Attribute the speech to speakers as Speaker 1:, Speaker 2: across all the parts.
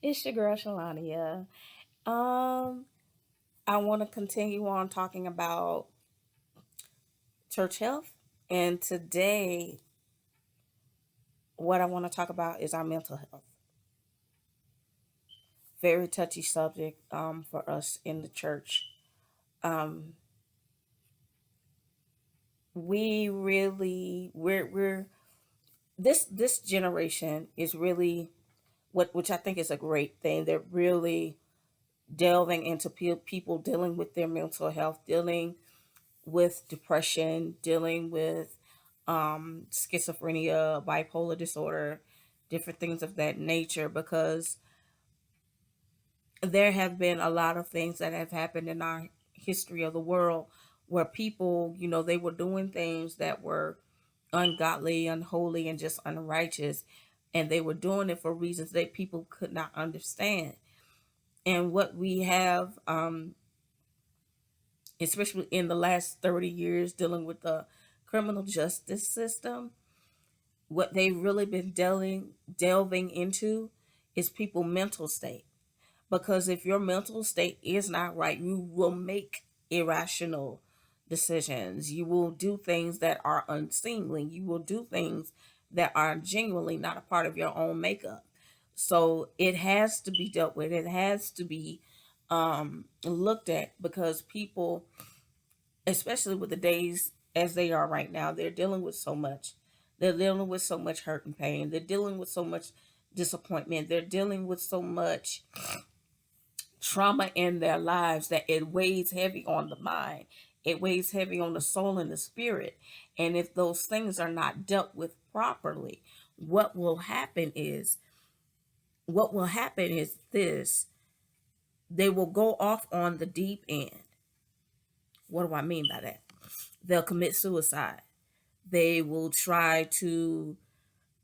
Speaker 1: It's your girl Shalania. Um, I want to continue on talking about church health, and today, what I want to talk about is our mental health. Very touchy subject for us in the church. Um, we really we're this generation is really what which I think is a great thing. They're really delving into people dealing with their mental health, dealing with depression, dealing with schizophrenia, bipolar disorder, different things of that nature, because there have been a lot of things that have happened in our history of the world where people, they were doing things that were ungodly, unholy, and just unrighteous. And they were doing it for reasons that people could not understand. And what we have, especially in the last 30 years, dealing with the criminal justice system, what they've really been delving into is people mental state, because if your mental state is not right, you will make irrational decisions, you will do things that are unseemly, you will do things that are genuinely not a part of your own makeup. So it has to be dealt with, it has to be looked at, because people, especially with the days as they are right now, they're dealing with so much. They're dealing with so much hurt and pain. They're dealing with so much disappointment. They're dealing with so much trauma in their lives that it weighs heavy on the mind. It weighs heavy on the soul and the spirit. And if those things are not dealt with properly, what will happen is this: they will go off on the deep end. What do I mean by that? They'll commit suicide. They will try to,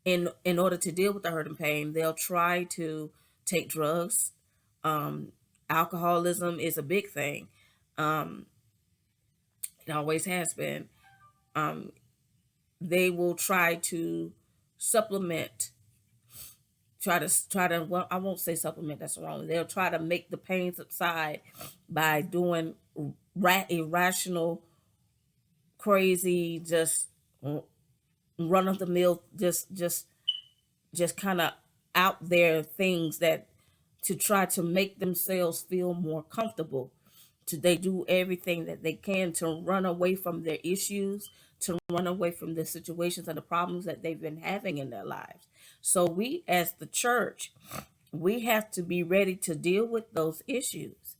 Speaker 1: in order to deal with the hurt and pain, they'll try to take drugs. um Alcoholism is a big thing. um it always has been. um they will try to supplement, try to well, I won't say supplement, that's wrong. They'll try to make the pain subside by doing irrational, crazy, just run of the mill, just kind of out there things that, to try to make themselves feel more comfortable. They do everything that they can to run away from their issues, to run away from the situations and the problems that they've been having in their lives. So we as the church, we have to be ready to deal with those issues,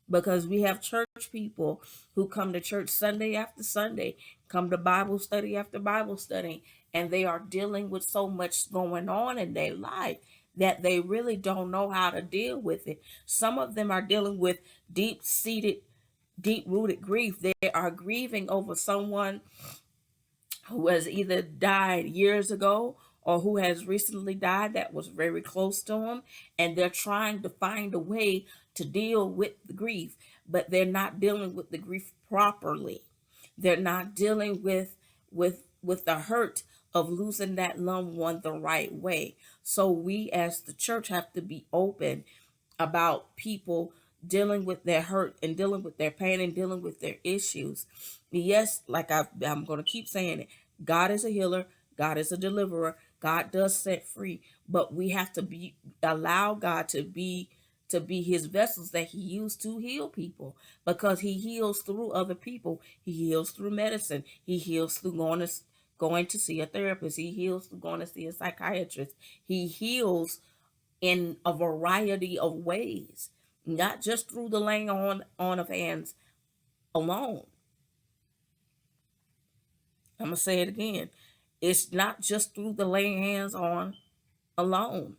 Speaker 1: because we have church people who come to church Sunday after Sunday, come to Bible study after Bible study, and they are dealing with so much going on in their life that they really don't know how to deal with it. Some of them are dealing with deep seated, deep rooted grief. They are grieving over someone who has either died years ago or who has recently died that was very close to him, and they're trying to find a way to deal with the grief, but they're not dealing with the grief properly. They're not dealing with the hurt of losing that loved one the right way. So we as the church have to be open about people dealing with their hurt and dealing with their pain and dealing with their issues. Yes, like I'm going to keep saying it, God is a healer, God is a deliverer, God does set free, but we have to be allow God to be his vessels that he used to heal people, because he heals through other people. He heals through medicine. He heals through going to see a therapist. He heals through going to see a psychiatrist. He heals in a variety of ways, not just through the laying on of hands alone. I'm gonna say it again. It's not just through the laying hands on alone.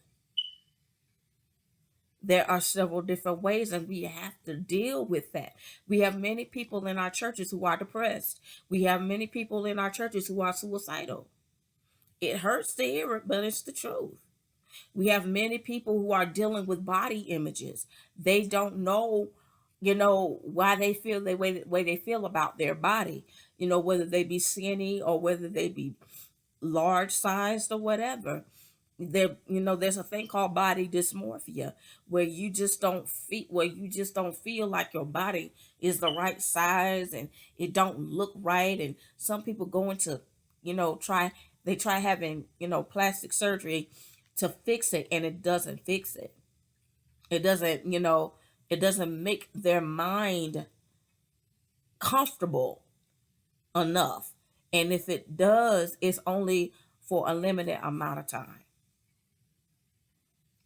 Speaker 1: There are several different ways, and we have to deal with that. We have many people in our churches who are depressed. We have many people in our churches who are suicidal. It hurts to hear it, but it's the truth. We have many people who are dealing with body images. They don't know, why they feel the way they feel about their body. Whether they be skinny or whether they be large sized or whatever. There's a thing called body dysmorphia, where you just don't feel like your body is the right size, and it don't look right. And some people go into, try they try having, plastic surgery to fix it, and it doesn't fix it. It doesn't make their mind comfortable enough. And if it does, it's only for a limited amount of time.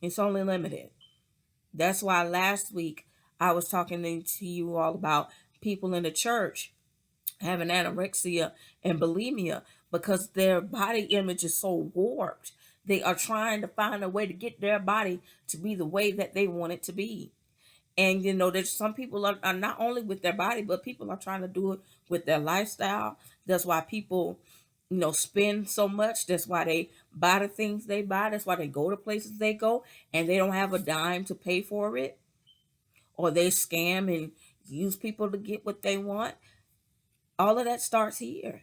Speaker 1: It's only limited. That's why last week I was talking to you all about people in the church having anorexia and bulimia because their body image is so warped. They are trying to find a way to get their body to be the way that they want it to be. And there's some people are not only with their body, but people are trying to do it with their lifestyle. That's why people, spend so much. That's why they buy the things they buy. That's why they go to places they go, and they don't have a dime to pay for it. Or they scam and use people to get what they want. All of that starts here.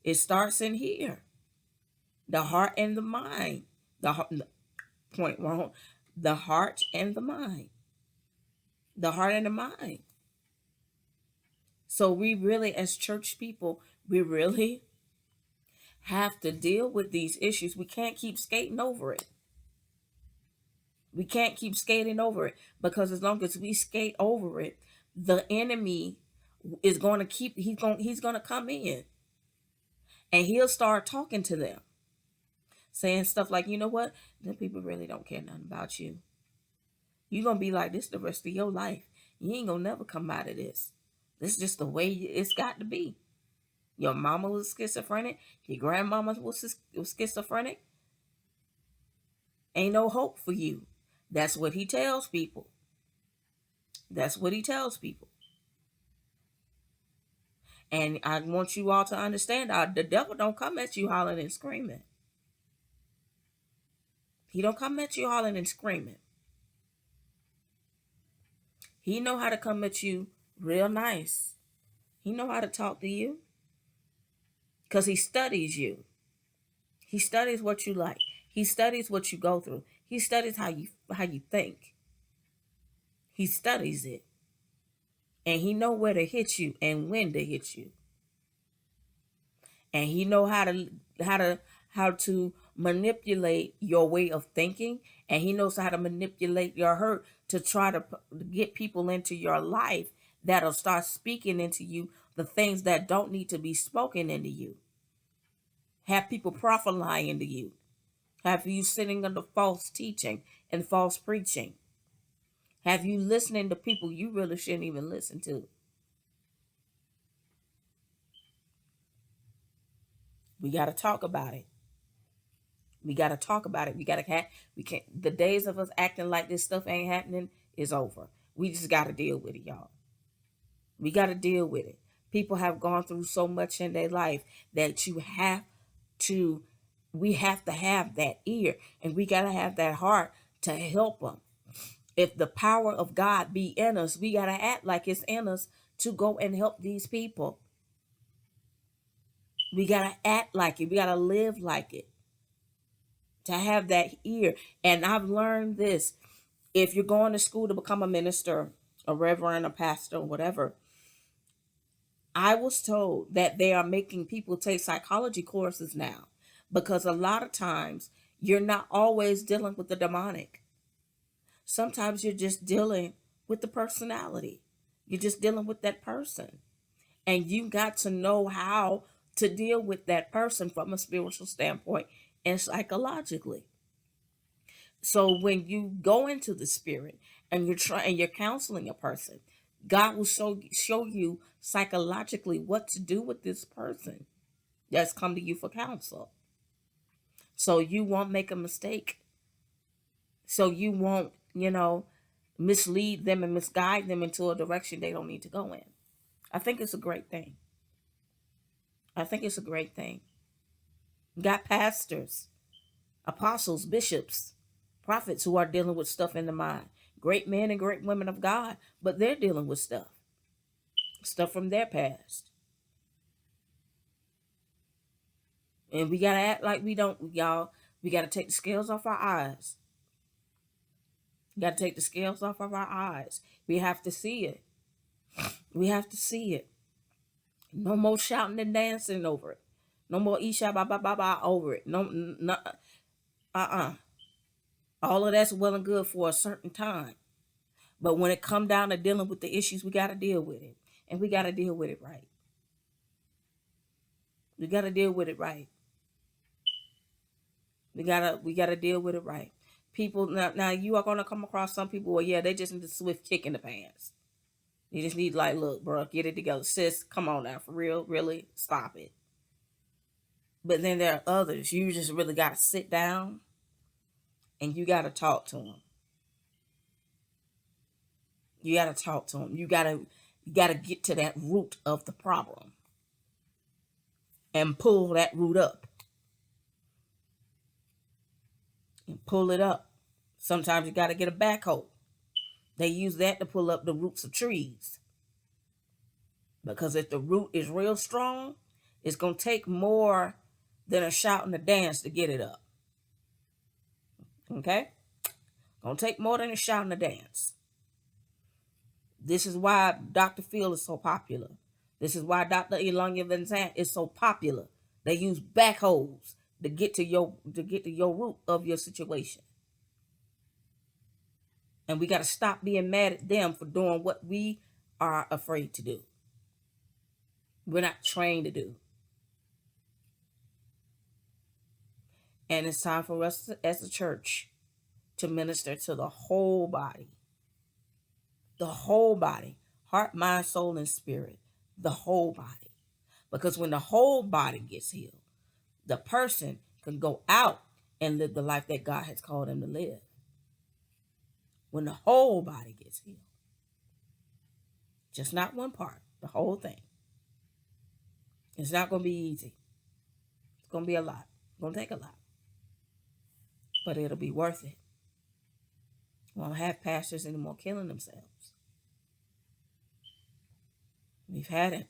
Speaker 1: It starts in here. The heart and the mind. Point wrong. The heart and the mind. The heart and the mind. So we really, as church people, we really have to deal with these issues. We can't keep skating over it. We can't keep skating over it, because as long as we skate over it, the enemy is going to he's going to come in, and he'll start talking to them, saying stuff like, you know what, the people really don't care nothing about you. You're going to be like this the rest of your life. You ain't going to never come out of this. This is just the way it's got to be. Your mama was schizophrenic. Your grandmama was schizophrenic. Ain't no hope for you. That's what he tells people. That's what he tells people. And I want you all to understand, the devil don't come at you hollering and screaming. He don't come at you hollering and screaming. He know how to come at you real nice. He know how to talk to you, because he studies you. He studies what you like. He studies what you go through. He studies how you think. He studies it. And he know where to hit you and when to hit you. And he know how to manipulate your way of thinking, and he knows how to manipulate your hurt to try to get people into your life that'll start speaking into you the things that don't need to be spoken into you. Have people prophesying into you. Have you sitting under false teaching and false preaching? Have you listening to people you really shouldn't even listen to? We got to talk about it. We got to talk about it. We can't, the days of us acting like this stuff ain't happening is over. We just got to deal with it, y'all. We got to deal with it. People have gone through so much in their life that to, we have to have that ear, and we got to have that heart to help them. If the power of God be in us, we got to act like it's in us to go and help these people. We got to act like it. We got to live like it. To have that ear. And I've learned this. If you're going to school to become a minister, a reverend, a pastor, whatever, I was told that they are making people take psychology courses now, because a lot of times you're not always dealing with the demonic. Sometimes you're just dealing with the personality. You're just dealing with that person. And you got to know how to deal with that person from a spiritual standpoint and psychologically. So when you go into the spirit and you're counseling a person, God will show you psychologically what to do with this person that's come to you for counsel. So you won't make a mistake. So you won't, mislead them and misguide them into a direction they don't need to go in. I think it's a great thing. I think it's a great thing. You got pastors, apostles, bishops, prophets who are dealing with stuff in the mind. Great men and great women of God, but they're dealing with stuff from their past. And we gotta act like we don't, y'all. We got to take the scales off our eyes. We got to take the scales off of our eyes. We have to see it. We have to see it. No more shouting and dancing over it. No more isha ba ba ba ba over it. No, no, all of that's well and good for a certain time. But when it come down to dealing with the issues, we got to deal with it. And we got to deal with it right. We got to deal with it right. We gotta deal with it right. People now you are gonna come across some people where yeah, they just need a swift kick in the pants. You just need like, look, bro, get it together. Sis, come on now, for real, really, stop it. But then there are others. You just really gotta sit down and you gotta talk to them. You gotta talk to them. You gotta get to that root of the problem and pull that root up and pull it up. Sometimes you gotta get a backhoe. They use that to pull up the roots of trees. Because if the root is real strong, it's going to take more than a shout and a dance to get it up. Okay? Going to take more than a shout and a dance. This is why Dr. Phil is so popular. This is why Dr. Elanya Van Zandt is so popular. They use backhoes to get to your root of your situation. And we got to stop being mad at them for doing what we are afraid to do. We're not trained to do. And it's time for us as a church to minister to the whole body. The whole body. Heart, mind, soul, and spirit. The whole body. Because when the whole body gets healed, the person can go out and live the life that God has called them to live. When the whole body gets healed. Just not one part. The whole thing. It's not going to be easy. It's going to be a lot. It's going to take a lot. But it'll be worth it. We won't have pastors anymore killing themselves. We've had it.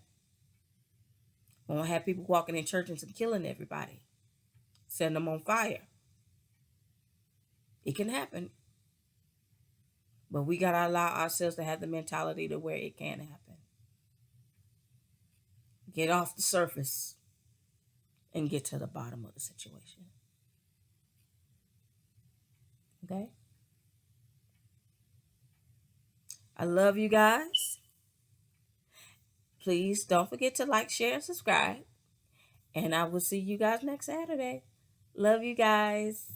Speaker 1: We won't have people walking in churches and killing everybody. Setting them on fire. It can happen. But we got to allow ourselves to have the mentality to where it can happen. Get off the surface and get to the bottom of the situation. Okay? I love you guys. Please don't forget to like, share, and subscribe. And I will see you guys next Saturday. Love you guys.